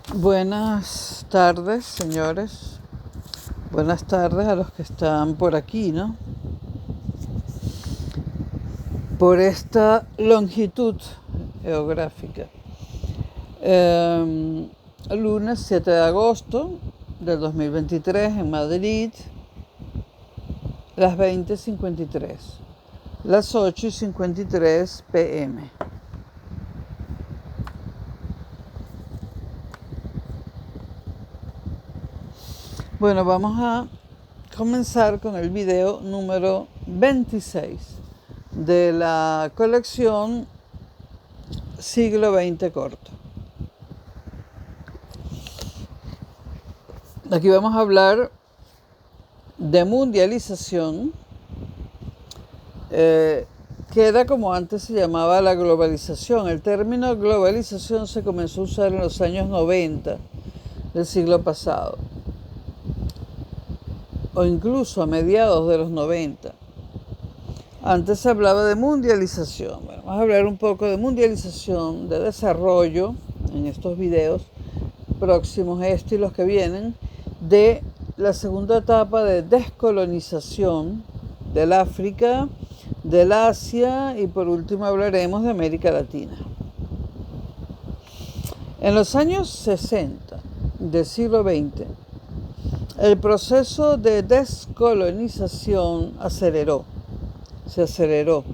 Buenas tardes, señores. Buenas tardes a los que están por aquí, ¿no? Por esta longitud geográfica. Lunes 7 de agosto del 2023 en Madrid, las 20:53, las 8:53 p.m. Bueno, vamos a comenzar con el video número 26 de la colección Siglo XX Corto. Aquí vamos a hablar de mundialización, que era como antes se llamaba la globalización. El término globalización se comenzó a usar en los años 90 del siglo pasado, o incluso a mediados de los 90. Antes se hablaba de mundialización. Bueno, vamos a hablar un poco de mundialización, de desarrollo, en estos videos próximos, y los que vienen, de la segunda etapa de descolonización del África, del Asia y por último hablaremos de América Latina. En los años 60 del siglo XX, el proceso de descolonización se aceleró,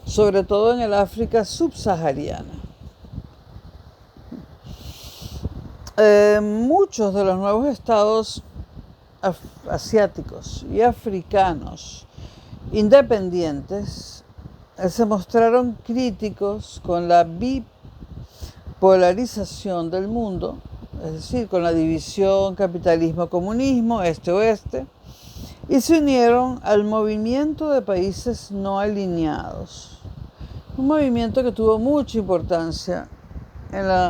sobre todo en el África subsahariana. Muchos de los nuevos estados asiáticos y africanos independientes se mostraron críticos con la bipolarización del mundo, es decir, con la división capitalismo-comunismo, este-oeste, y se unieron al movimiento de países no alineados, un movimiento que tuvo mucha importancia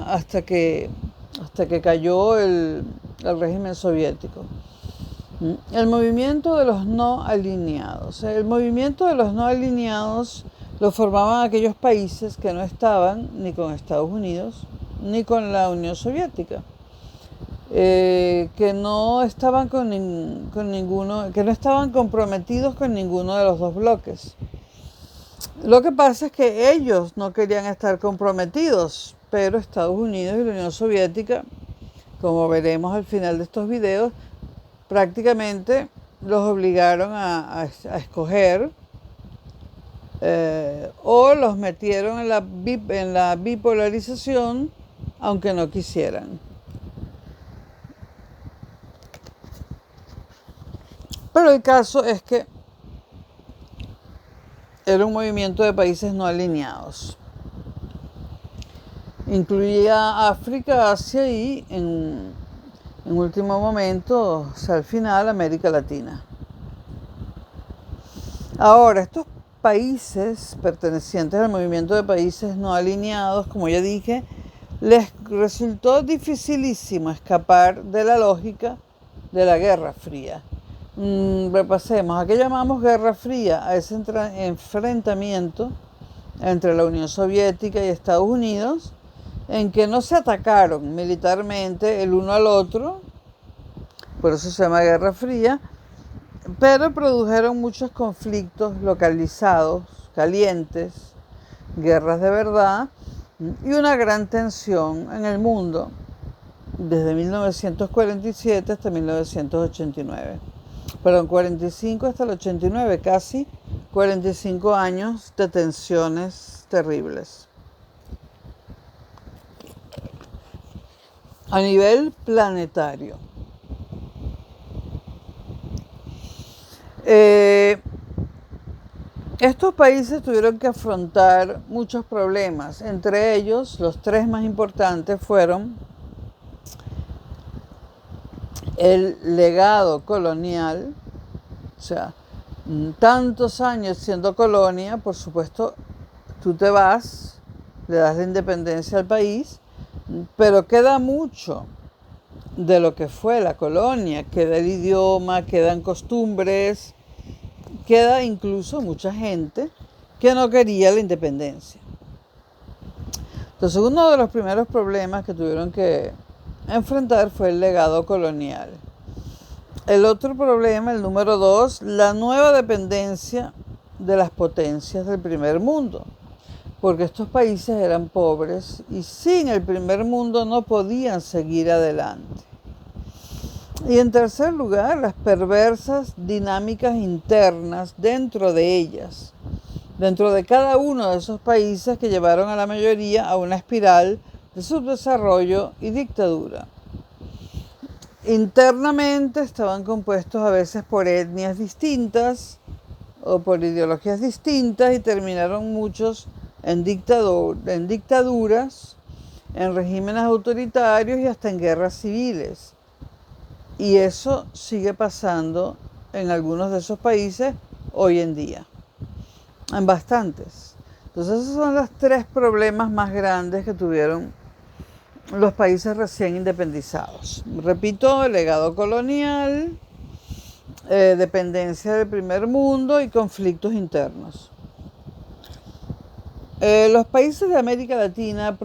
hasta que cayó el régimen soviético. El movimiento de los no alineados. El movimiento de los no alineados lo formaban aquellos países que no estaban ni con Estados Unidos ni con la Unión Soviética, que no estaban con ninguno, que no estaban comprometidos con ninguno de los dos bloques. Lo que pasa es que ellos no querían estar comprometidos, pero Estados Unidos y la Unión Soviética, como veremos al final de estos videos, prácticamente los obligaron a escoger, o los metieron en la bipolarización, aunque no quisieran. Pero el caso es que era un movimiento de países no alineados. Incluía África, Asia y, en último momento, o sea, al final, América Latina. Ahora, estos países pertenecientes al movimiento de países no alineados, como ya dije, les resultó dificilísimo escapar de la lógica de la Guerra Fría. Repasemos, ¿a qué llamamos Guerra Fría? A ese enfrentamiento entre la Unión Soviética y Estados Unidos, en que no se atacaron militarmente el uno al otro, por eso se llama Guerra Fría, pero produjeron muchos conflictos localizados, calientes, guerras de verdad, y una gran tensión en el mundo desde 1947 hasta 1989. Perdón, 45 hasta el 89, casi 45 años de tensiones terribles. A nivel planetario. Estos países tuvieron que afrontar muchos problemas. Entre ellos, los tres más importantes fueron el legado colonial, o sea, tantos años siendo colonia, por supuesto, tú te vas, le das la independencia al país, pero queda mucho de lo que fue la colonia, queda el idioma, quedan costumbres, queda incluso mucha gente que no quería la independencia. Entonces, uno de los primeros problemas que tuvieron que enfrentar fue el legado colonial. El otro problema, el número 2, la nueva dependencia de las potencias del primer mundo, porque estos países eran pobres y sin el primer mundo no podían seguir adelante. Y en tercer lugar, las perversas dinámicas internas dentro de ellas, dentro de cada uno de esos países que llevaron a la mayoría a una espiral de subdesarrollo y dictadura. Internamente estaban compuestos a veces por etnias distintas o por ideologías distintas y terminaron muchos en dictaduras, en regímenes autoritarios y hasta en guerras civiles. Y eso sigue pasando en algunos de esos países hoy en día, en bastantes. Entonces esos son los 3 problemas más grandes que tuvieron los países recién independizados. Repito, legado colonial, dependencia del primer mundo y conflictos internos. Los países de América Latina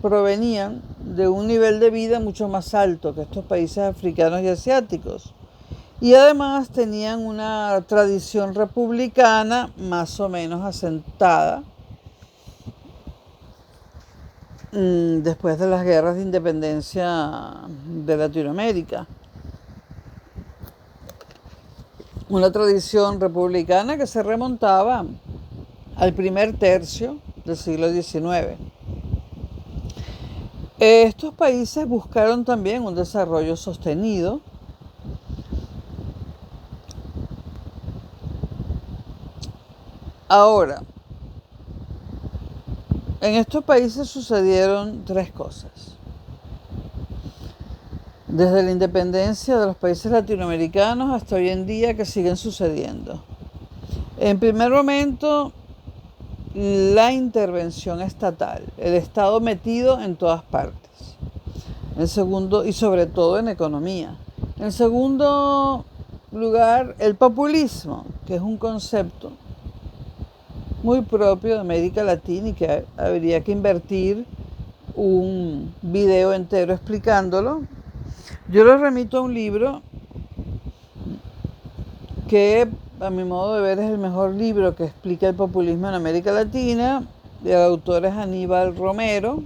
provenían de un nivel de vida mucho más alto que estos países africanos y asiáticos. Y además tenían una tradición republicana más o menos asentada después de las guerras de independencia de Latinoamérica. Una tradición republicana que se remontaba al primer tercio del siglo XIX. Estos países buscaron también un desarrollo sostenido, ahora, en estos países sucedieron 3 cosas. Desde la independencia de los países latinoamericanos hasta hoy en día, que siguen sucediendo. En primer momento, la intervención estatal, el Estado metido en todas partes. En segundo, y sobre todo en economía. En segundo lugar, el populismo, que es un concepto muy propio de América Latina y que habría que invertir un video entero explicándolo. Yo les remito a un libro que, a mi modo de ver, es el mejor libro que explica el populismo en América Latina. El autor es Aníbal Romero.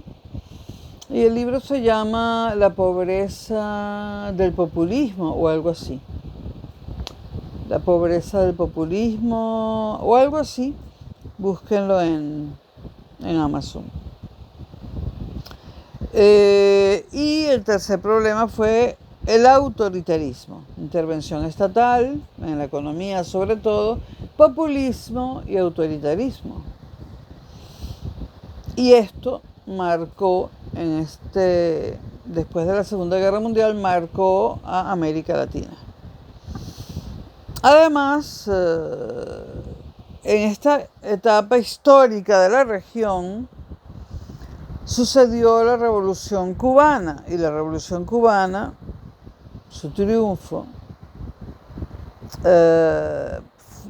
Y el libro se llama La pobreza del populismo o algo así. La pobreza del populismo o algo así. Búsquenlo en Amazon. Y el tercer problema fue el autoritarismo, intervención estatal, en la economía sobre todo, populismo y autoritarismo. Y esto marcó, después de la Segunda Guerra Mundial, marcó a América Latina. Además, en esta etapa histórica de la región, sucedió la Revolución Cubana, y la Revolución Cubana, su triunfo,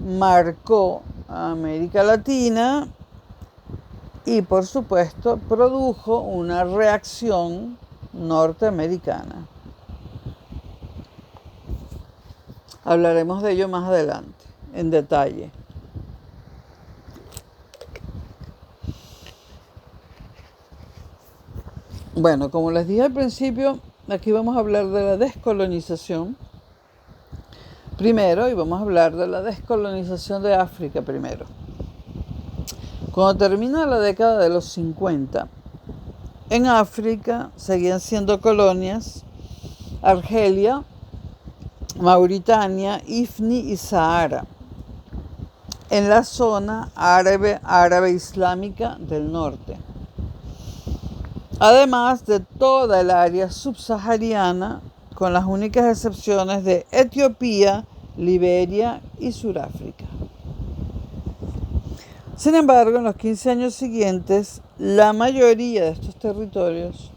marcó a América Latina y, por supuesto, produjo una reacción norteamericana. Hablaremos de ello más adelante, en detalle. Bueno, como les dije al principio, aquí vamos a hablar de la descolonización primero y vamos a hablar de la descolonización de África primero. Cuando termina la década de los 50, en África seguían siendo colonias Argelia, Mauritania, Ifni y Sahara, en la zona árabe islámica del norte. Además de toda el área subsahariana, con las únicas excepciones de Etiopía, Liberia y Sudáfrica. Sin embargo, en los 15 años siguientes, la mayoría de estos territorios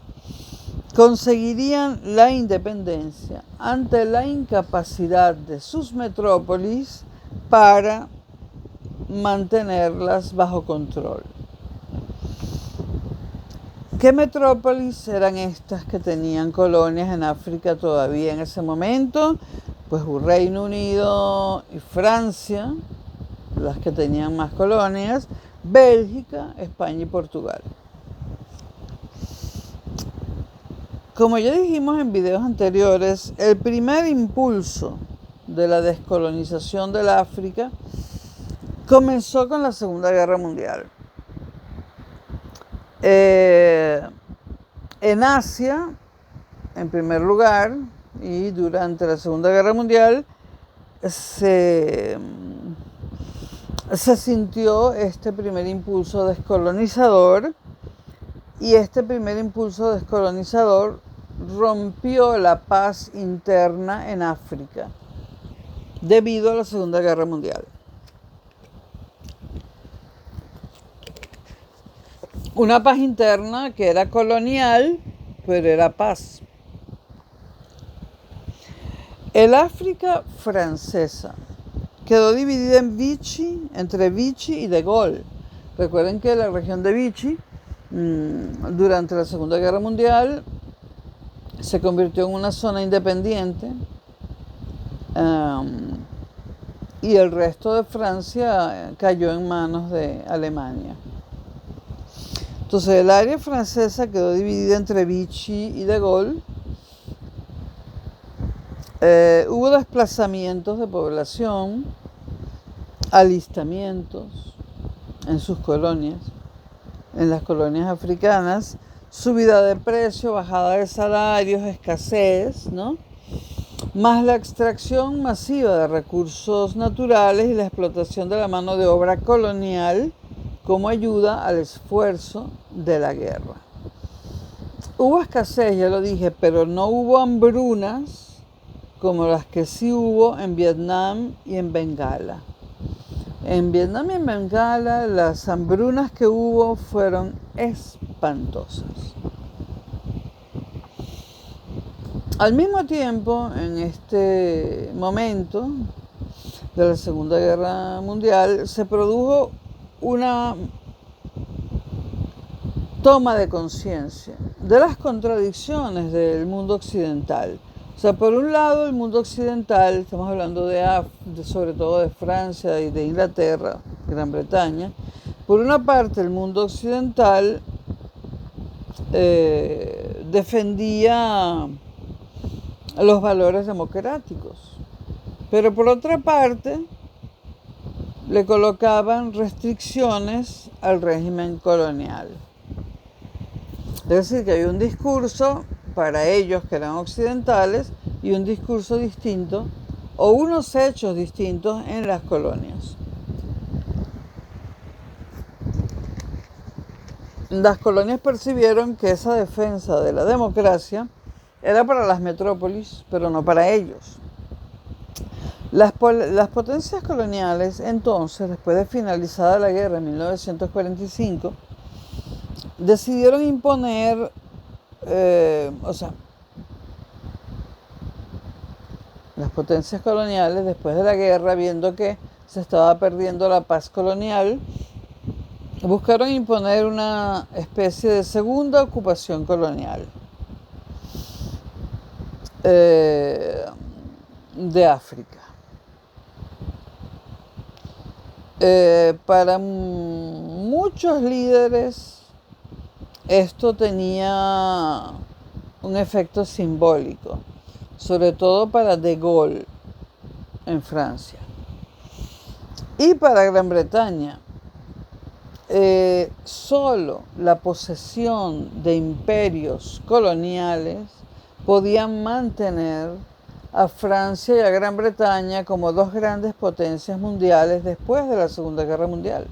conseguirían la independencia ante la incapacidad de sus metrópolis para mantenerlas bajo control. ¿Qué metrópolis eran estas que tenían colonias en África todavía en ese momento? Pues Reino Unido y Francia, las que tenían más colonias, Bélgica, España y Portugal. Como ya dijimos en videos anteriores, el primer impulso de la descolonización del África comenzó con la Segunda Guerra Mundial. En Asia, en primer lugar, y durante la Segunda Guerra Mundial, se sintió este primer impulso descolonizador, y este primer impulso descolonizador rompió la paz interna en África debido a la Segunda Guerra Mundial. Una paz interna que era colonial, pero era paz. El África francesa quedó dividida en Vichy, entre Vichy y De Gaulle. Recuerden que la región de Vichy, durante la Segunda Guerra Mundial, se convirtió en una zona independiente, y el resto de Francia cayó en manos de Alemania. Entonces el área francesa quedó dividida entre Vichy y De Gaulle. Hubo desplazamientos de población, alistamientos en sus colonias, en las colonias africanas, subida de precio, bajada de salarios, escasez, ¿no? Más la extracción masiva de recursos naturales y la explotación de la mano de obra colonial como ayuda al esfuerzo de la guerra. Hubo escasez, ya lo dije, pero no hubo hambrunas como las que sí hubo en Vietnam y en Bengala. En Vietnam y en Bengala las hambrunas que hubo fueron espantosas. Al mismo tiempo, en este momento de la Segunda Guerra Mundial, se produjo una toma de conciencia de las contradicciones del mundo occidental. O sea, por un lado, el mundo occidental, estamos hablando sobre todo de Francia y de Inglaterra, Gran Bretaña. Por una parte, el mundo occidental defendía los valores democráticos, pero por otra parte, le colocaban restricciones al régimen colonial. Es decir, que hay un discurso para ellos que eran occidentales y un discurso distinto o unos hechos distintos en las colonias. Las colonias percibieron que esa defensa de la democracia era para las metrópolis, pero no para ellos. Las potencias coloniales, entonces, después de finalizada la guerra en 1945, decidieron imponer, las potencias coloniales, después de la guerra, viendo que se estaba perdiendo la paz colonial, buscaron imponer una especie de segunda ocupación colonial de África. Para muchos líderes esto tenía un efecto simbólico, sobre todo para De Gaulle en Francia y para Gran Bretaña. Solo la posesión de imperios coloniales podían mantener a Francia y a Gran Bretaña como dos grandes potencias mundiales después de la Segunda Guerra Mundial.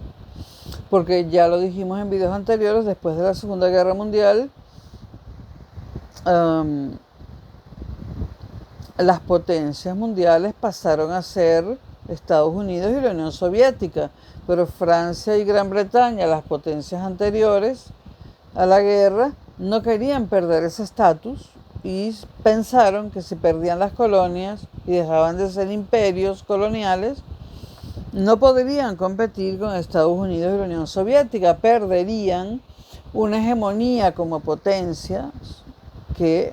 Porque ya lo dijimos en videos anteriores, después de la Segunda Guerra Mundial, las potencias mundiales pasaron a ser Estados Unidos y la Unión Soviética, pero Francia y Gran Bretaña, las potencias anteriores a la guerra, no querían perder ese estatus y pensaron que si perdían las colonias y dejaban de ser imperios coloniales, no podrían competir con Estados Unidos y la Unión Soviética, perderían una hegemonía como potencias que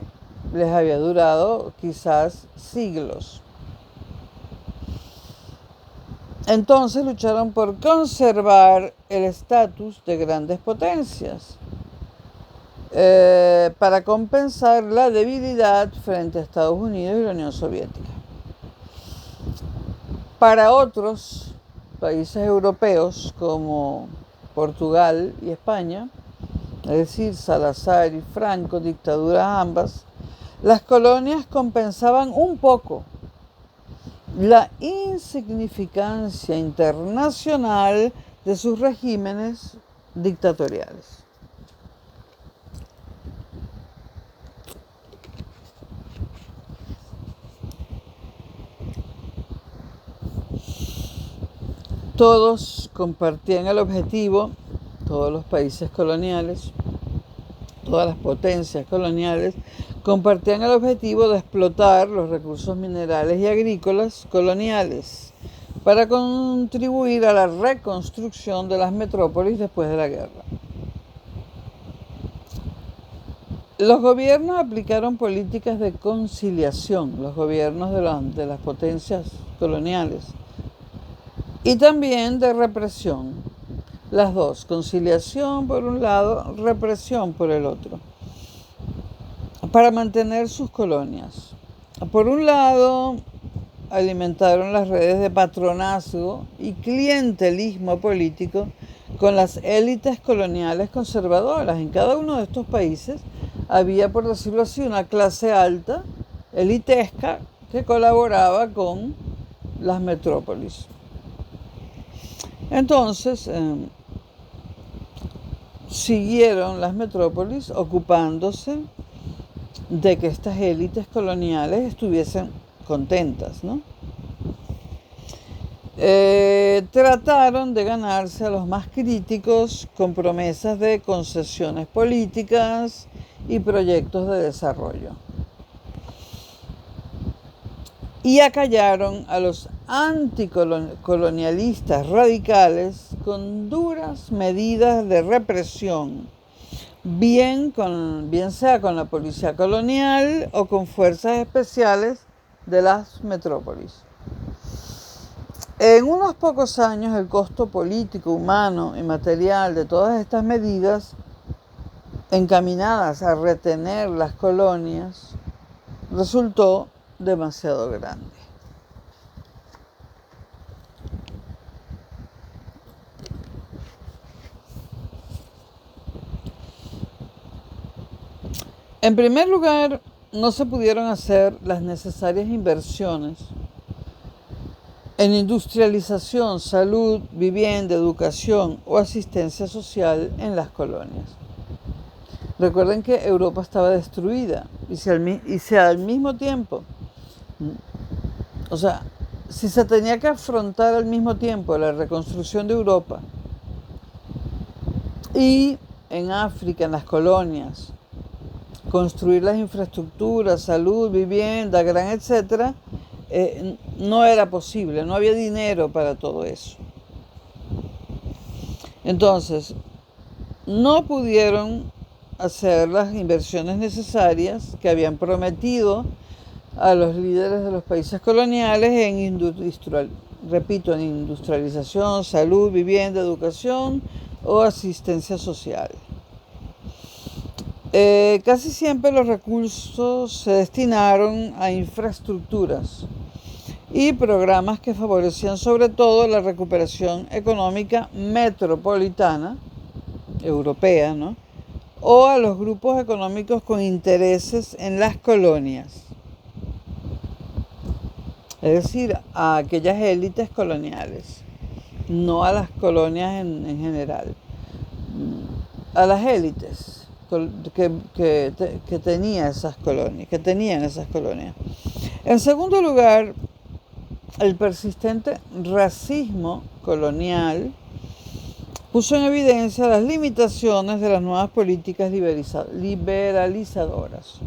les había durado quizás siglos. Entonces lucharon por conservar el estatus de grandes potencias para compensar la debilidad frente a Estados Unidos y la Unión Soviética. Para otros países europeos como Portugal y España, es decir, Salazar y Franco, dictaduras ambas, las colonias compensaban un poco la insignificancia internacional de sus regímenes dictatoriales. Todos compartían el objetivo, todos los países coloniales, todas las potencias coloniales, compartían el objetivo de explotar los recursos minerales y agrícolas coloniales para contribuir a la reconstrucción de las metrópolis después de la guerra. Los gobiernos aplicaron políticas de conciliación, los gobiernos de las potencias coloniales, y también de represión. Las dos, conciliación por un lado, represión por el otro, para mantener sus colonias. Por un lado, alimentaron las redes de patronazgo y clientelismo político con las élites coloniales conservadoras. En cada uno de estos países había, por decirlo así, una clase alta, elitesca, que colaboraba con las metrópolis. Entonces, siguieron las metrópolis ocupándose de que estas élites coloniales estuviesen contentas, ¿no? Trataron de ganarse a los más críticos con promesas de concesiones políticas y proyectos de desarrollo. Y acallaron a los anticolonialistas radicales con duras medidas de represión, bien sea con la policía colonial o con fuerzas especiales de las metrópolis. En unos pocos años, el costo político, humano y material de todas estas medidas encaminadas a retener las colonias resultó demasiado grande. En primer lugar, no se pudieron hacer las necesarias inversiones en industrialización, salud, vivienda, educación o asistencia social en las colonias. Recuerden que Europa estaba destruida y si al mismo tiempo, si se tenía que afrontar al mismo tiempo la reconstrucción de Europa y en África, en las colonias, construir las infraestructuras, salud, vivienda, etcétera, no era posible, no había dinero para todo eso. Entonces, no pudieron hacer las inversiones necesarias que habían prometido a los líderes de los países coloniales en industrialización, salud, vivienda, educación o asistencia social. Casi siempre los recursos se destinaron a infraestructuras y programas que favorecían sobre todo la recuperación económica metropolitana, europea, ¿no? O a los grupos económicos con intereses en las colonias, es decir, a aquellas élites coloniales, no a las colonias en general, a las élites que tenían esas colonias. En segundo lugar, el persistente racismo colonial puso en evidencia las limitaciones de las nuevas políticas liberalizadoras,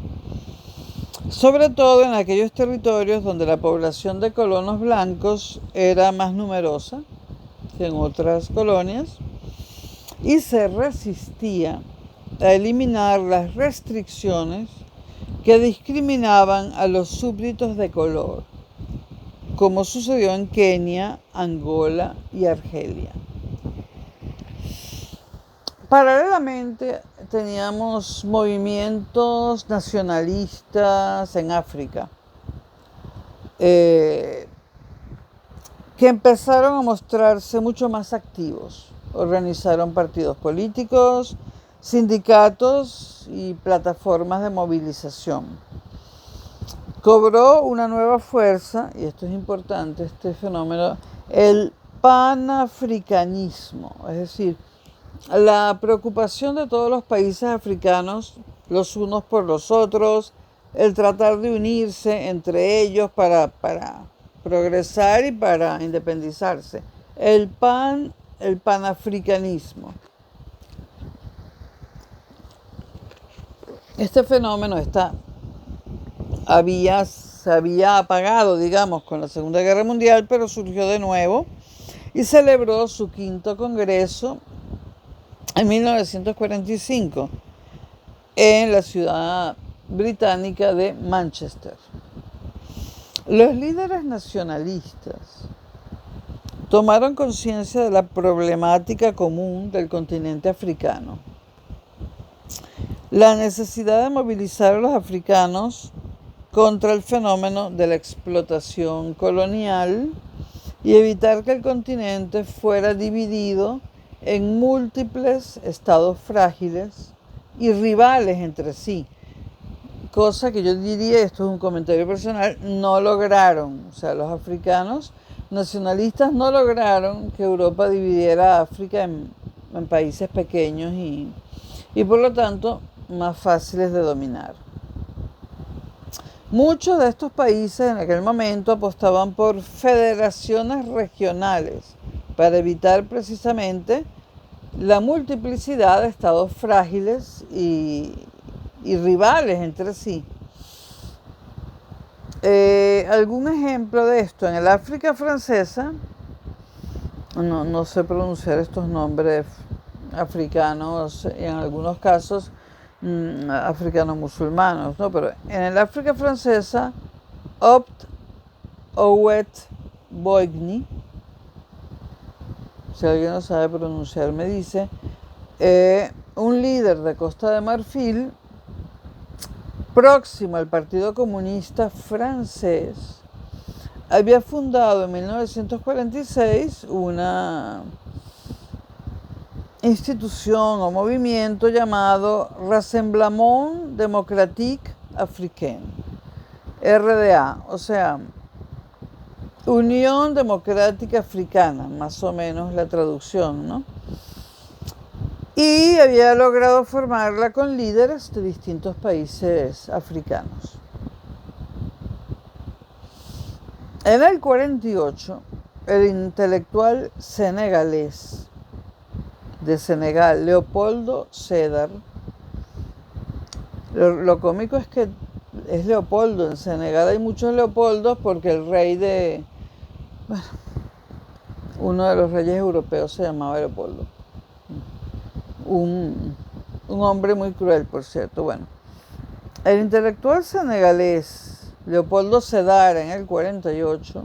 sobre todo en aquellos territorios donde la población de colonos blancos era más numerosa que en otras colonias y se resistía a eliminar las restricciones que discriminaban a los súbditos de color, como sucedió en Kenia, Angola y Argelia. Paralelamente, teníamos movimientos nacionalistas en África, que empezaron a mostrarse mucho más activos. Organizaron partidos políticos, sindicatos y plataformas de movilización. Cobró una nueva fuerza, y esto es importante, este fenómeno, el panafricanismo, es decir, la preocupación de todos los países africanos, los unos por los otros, el tratar de unirse entre ellos para progresar y para independizarse. El panafricanismo. Este fenómeno se había apagado, digamos, con la Segunda Guerra Mundial, pero surgió de nuevo y celebró su 5º congreso en 1945 en la ciudad británica de Manchester. Los líderes nacionalistas tomaron conciencia de la problemática común del continente africano, la necesidad de movilizar a los africanos contra el fenómeno de la explotación colonial y evitar que el continente fuera dividido en múltiples estados frágiles y rivales entre sí, cosa que yo diría, esto es un comentario personal, no lograron. O sea, los africanos nacionalistas no lograron que Europa dividiera a África en países pequeños y por lo tanto más fáciles de dominar. Muchos de estos países en aquel momento apostaban por federaciones regionales para evitar precisamente la multiplicidad de estados frágiles y rivales entre sí. Algún ejemplo de esto, en el África francesa, no sé pronunciar estos nombres africanos, en algunos casos africanos musulmanos, ¿no? Pero en el África francesa, Opt Owet Boigny, si alguien no sabe pronunciar, me dice, un líder de Costa de Marfil, próximo al Partido Comunista francés, había fundado en 1946 una institución o movimiento llamado Rassemblement Démocratique Africain, RDA, o sea, Unión Democrática Africana, más o menos la traducción, ¿no? Y había logrado formarla con líderes de distintos países africanos. En el 48, el intelectual senegalés de Senegal, Leopoldo Sédar, lo cómico es que es Leopoldo, en Senegal hay muchos Leopoldos porque el rey uno de los reyes europeos se llamaba Leopoldo. Un hombre muy cruel, por cierto. Bueno, el intelectual senegalés Leopoldo Sédar en el 48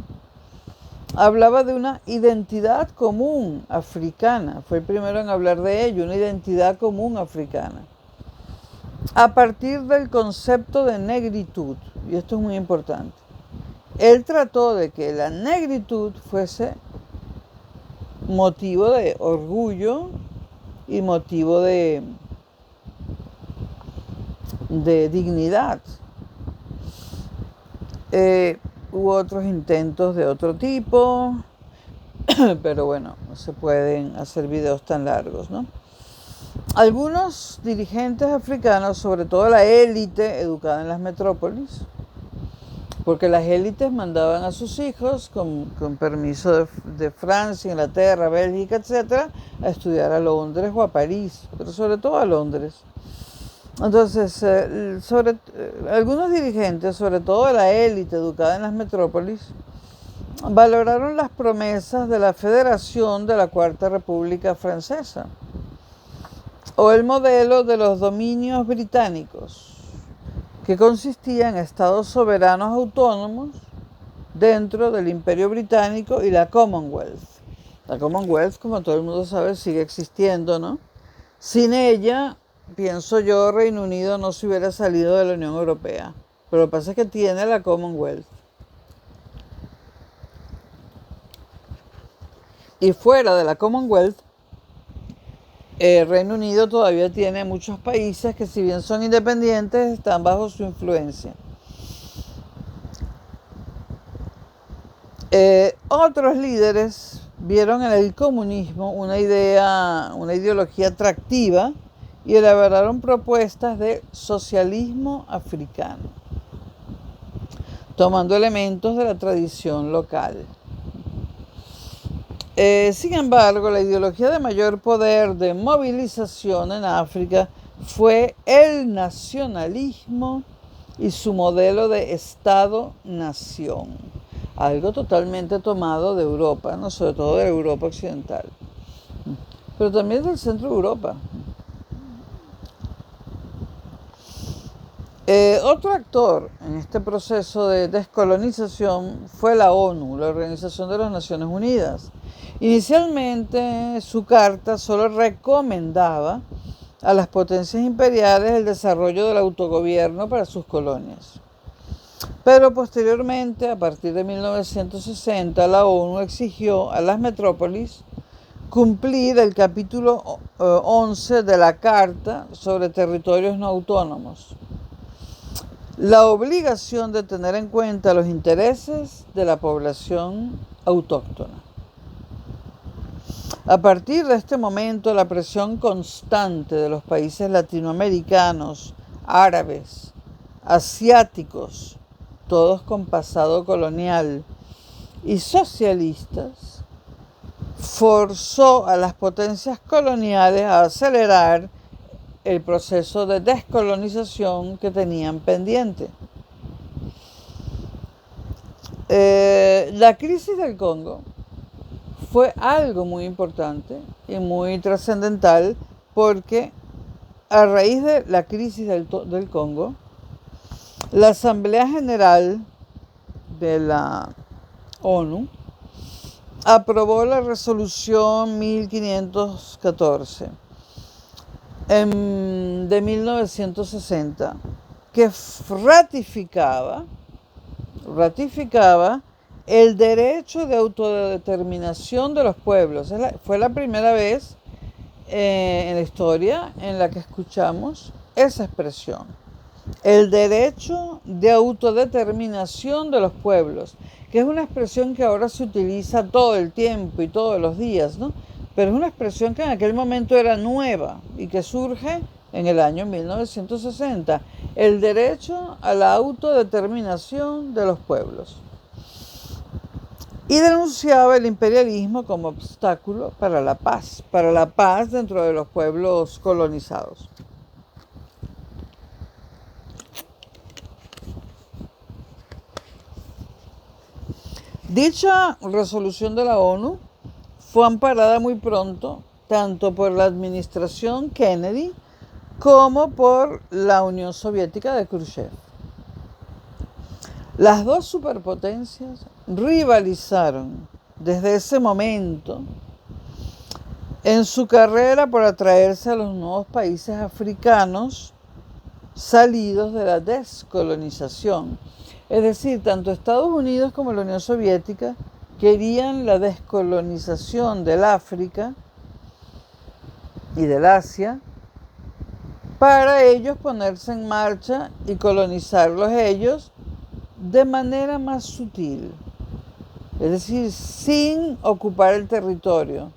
hablaba de una identidad común africana. Fue el primero en hablar de ello, una identidad común africana, a partir del concepto de negritud. Y esto es muy importante. Él trató de que la negritud fuese motivo de orgullo y motivo de dignidad. Hubo otros intentos de otro tipo, pero bueno, no se pueden hacer videos tan largos, ¿no? Algunos dirigentes africanos, sobre todo la élite educada en las metrópolis, porque las élites mandaban a sus hijos con permiso de Francia, Inglaterra, Bélgica, etc., a estudiar a Londres o a París, pero sobre todo a Londres. Entonces, algunos dirigentes, sobre todo la élite educada en las metrópolis, valoraron las promesas de la Federación de la Cuarta República Francesa. o el modelo de los dominios británicos, que consistía en estados soberanos autónomos dentro del Imperio Británico y la Commonwealth. La Commonwealth, como todo el mundo sabe, sigue existiendo, ¿no? Sin ella, pienso yo, Reino Unido no se hubiera salido de la Unión Europea. Pero lo que pasa es que tiene la Commonwealth. Y fuera de la Commonwealth, el Reino Unido todavía tiene muchos países que, si bien son independientes, están bajo su influencia. Otros líderes vieron en el comunismo una ideología atractiva y elaboraron propuestas de socialismo africano, tomando elementos de la tradición local. Sin embargo, la ideología de mayor poder de movilización en África fue el nacionalismo y su modelo de Estado-nación, algo totalmente tomado de Europa, ¿no? Sobre todo de la Europa occidental, pero también del centro de Europa. Otro actor en este proceso de descolonización fue la ONU, la Organización de las Naciones Unidas. Inicialmente, su carta solo recomendaba a las potencias imperiales el desarrollo del autogobierno para sus colonias. Pero posteriormente, a partir de 1960, la ONU exigió a las metrópolis cumplir el capítulo 11 de la Carta sobre Territorios No Autónomos, la obligación de tener en cuenta los intereses de la población autóctona. A partir de este momento, la presión constante de los países latinoamericanos, árabes, asiáticos, todos con pasado colonial, y socialistas, forzó a las potencias coloniales a acelerar el proceso de descolonización que tenían pendiente. La crisis del Congo fue algo muy importante y muy trascendental, porque a raíz de la crisis del Congo, la Asamblea General de la ONU aprobó la resolución 1514 de 1960, que ratificaba el derecho de autodeterminación de los pueblos. Fue la primera vez en la historia en la que escuchamos esa expresión. El derecho de autodeterminación de los pueblos, que es una expresión que ahora se utiliza todo el tiempo y todos los días, ¿no? Pero es una expresión que en aquel momento era nueva y que surge en el año 1960. El derecho a la autodeterminación de los pueblos. Y denunciaba el imperialismo como obstáculo para la paz dentro de los pueblos colonizados. Dicha resolución de la ONU fue amparada muy pronto, tanto por la administración Kennedy como por la Unión Soviética de Khrushchev. Las dos superpotencias rivalizaron desde ese momento en su carrera por atraerse a los nuevos países africanos salidos de la descolonización. Es decir, tanto Estados Unidos como la Unión Soviética querían la descolonización del África y del Asia para ellos ponerse en marcha y colonizarlos ellos de manera más sutil, es decir, sin ocupar el territorio.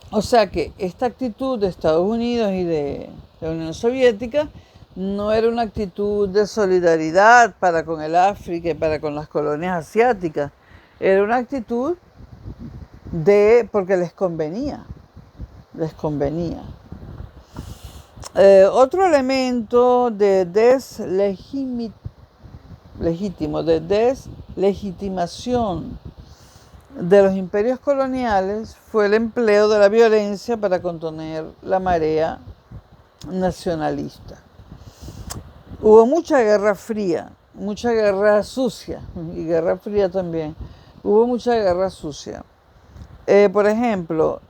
O sea que esta actitud de Estados Unidos y de la Unión Soviética no era una actitud de solidaridad para con el África y para con las colonias asiáticas, era una actitud porque les convenía. Otro elemento de deslegitimación de los imperios coloniales fue el empleo de la violencia para contener la marea nacionalista. Hubo mucha guerra fría, mucha guerra sucia y guerra fría también. Hubo mucha guerra sucia. Por ejemplo,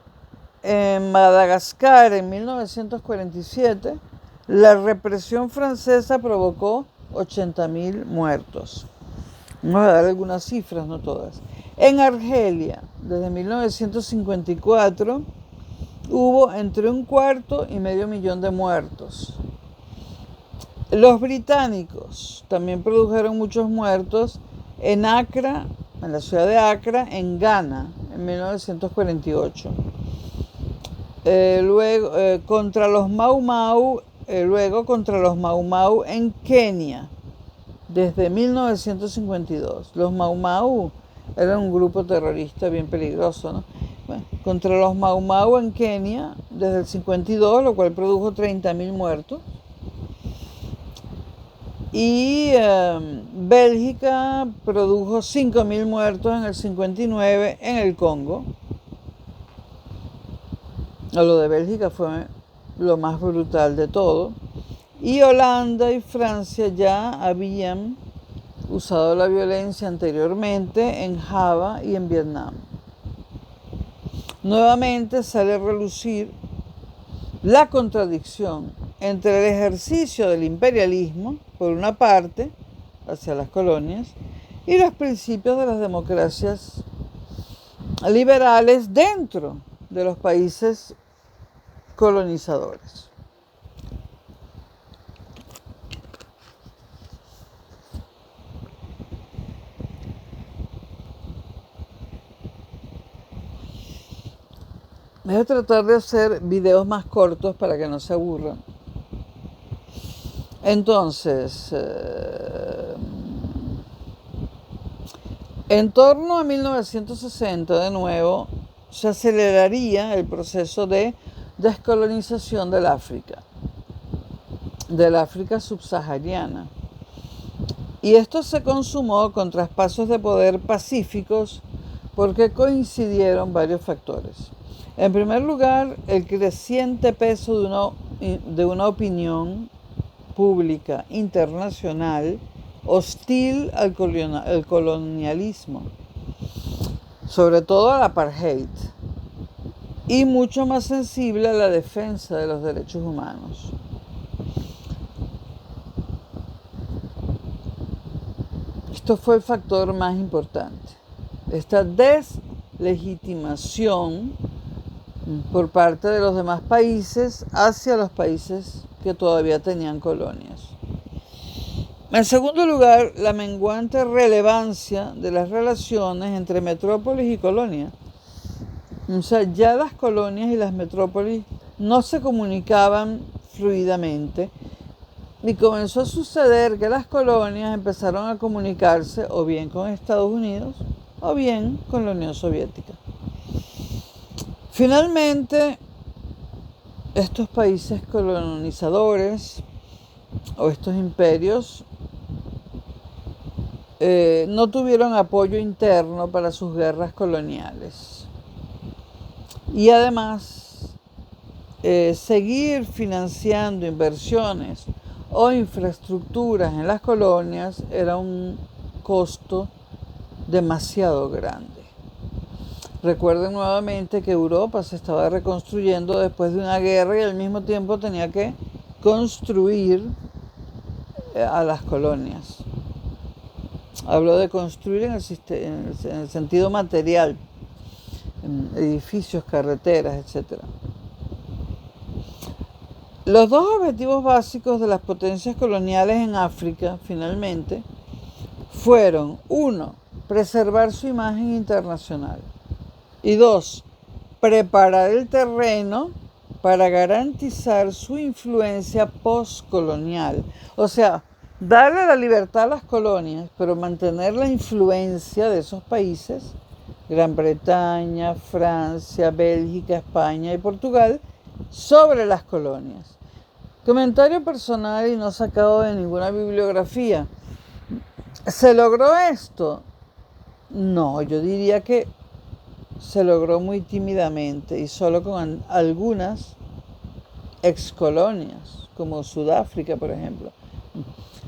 en Madagascar en 1947, la represión francesa provocó 80.000 muertos. Vamos a dar algunas cifras, no todas. En Argelia, desde 1954, hubo entre 1,25 millones de muertos. Los británicos también produjeron muchos muertos en Accra, en la ciudad de Accra, en Ghana, en 1948. Luego contra los Mau Mau en Kenia, desde 1952. Los Mau Mau eran un grupo terrorista bien peligroso, ¿no? Bueno, contra los Mau Mau en Kenia, desde el 52, lo cual produjo 30.000 muertos. Y Bélgica produjo 5.000 muertos en el 59 en el Congo. Lo de Bélgica fue lo más brutal de todo. Y Holanda y Francia ya habían usado la violencia anteriormente en Java y en Vietnam. Nuevamente sale a relucir la contradicción entre el ejercicio del imperialismo, por una parte, hacia las colonias, y los principios de las democracias liberales dentro de los países colonizadores. Voy a tratar de hacer videos más cortos para que no se aburran. Entonces, en torno a 1960, de nuevo, se aceleraría el proceso de descolonización del África subsahariana. Y esto se consumó con traspasos de poder pacíficos porque coincidieron varios factores. En primer lugar, el creciente peso de una opinión pública internacional hostil al colonialismo, sobre todo al apartheid, y mucho más sensible a la defensa de los derechos humanos. Esto fue el factor más importante. Esta deslegitimación por parte de los demás países hacia los países que todavía tenían colonias. En segundo lugar, la menguante relevancia de las relaciones entre metrópolis y colonia. O sea, ya las colonias y las metrópolis no se comunicaban fluidamente y comenzó a suceder que las colonias empezaron a comunicarse o bien con Estados Unidos o bien con la Unión Soviética. Finalmente, estos países colonizadores o estos imperios no tuvieron apoyo interno para sus guerras coloniales. Y además, seguir financiando inversiones o infraestructuras en las colonias era un costo demasiado grande. Recuerden nuevamente que Europa se estaba reconstruyendo después de una guerra y al mismo tiempo tenía que construir a las colonias. Hablo de construir en el sentido material, edificios, carreteras, etc. Los dos objetivos básicos de las potencias coloniales en África, finalmente, fueron: 1, preservar su imagen internacional, y 2, preparar el terreno para garantizar su influencia postcolonial. O sea, darle la libertad a las colonias, pero mantener la influencia de esos países, Gran Bretaña, Francia, Bélgica, España y Portugal, sobre las colonias. Comentario personal y no sacado de ninguna bibliografía. ¿Se logró esto? No, yo diría que se logró muy tímidamente y solo con algunas excolonias, como Sudáfrica, por ejemplo.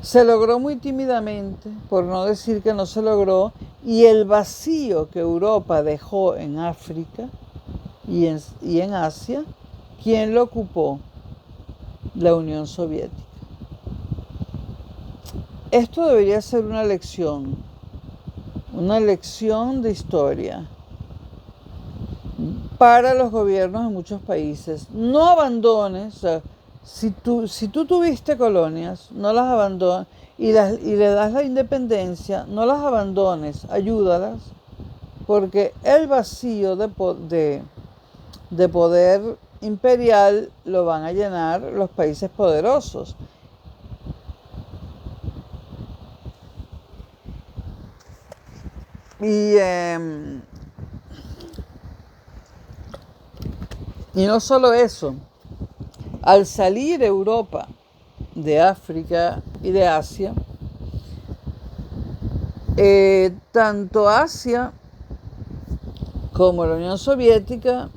Se logró muy tímidamente, por no decir que no se logró, y el vacío que Europa dejó en África y en Asia, ¿quién lo ocupó? La Unión Soviética. Esto debería ser una lección de historia para los gobiernos de muchos países. No abandones, o sea, si tú tuviste colonias, no las abandones y le das la independencia, no las abandones, ayúdalas, porque el vacío de poder imperial lo van a llenar los países poderosos. Y no solo eso, al salir Europa de África y de Asia, tanto Asia como la Unión Soviética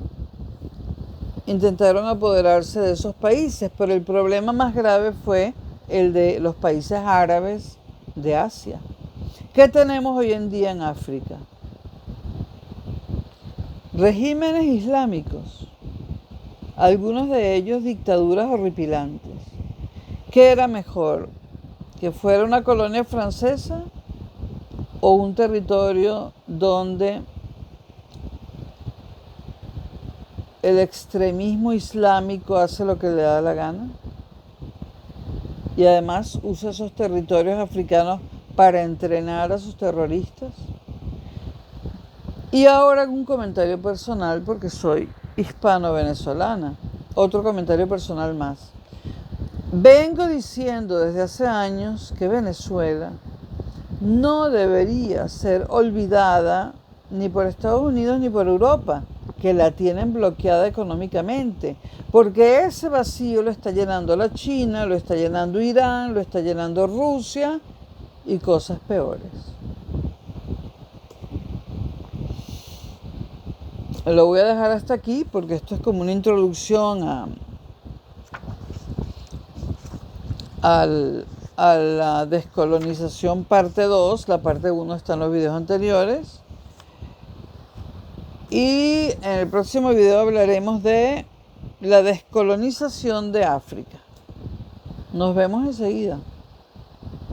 intentaron apoderarse de esos países, pero el problema más grave fue el de los países árabes de Asia. ¿Qué tenemos hoy en día en África? Regímenes islámicos, algunos de ellos dictaduras horripilantes. ¿Qué era mejor? ¿Que fuera una colonia francesa o un territorio donde el extremismo islámico hace lo que le da la gana? Y además usa esos territorios africanos para entrenar a sus terroristas. Y ahora un comentario personal, porque soy hispano-venezolana. Otro comentario personal más. Vengo diciendo desde hace años que Venezuela no debería ser olvidada ni por Estados Unidos ni por Europa, que la tienen bloqueada económicamente, porque ese vacío lo está llenando la China, lo está llenando Irán, lo está llenando Rusia y cosas peores. Lo voy a dejar hasta aquí porque esto es como una introducción a la descolonización parte 2. La parte 1 está en los videos anteriores. Y en el próximo video hablaremos de la descolonización de África. Nos vemos enseguida.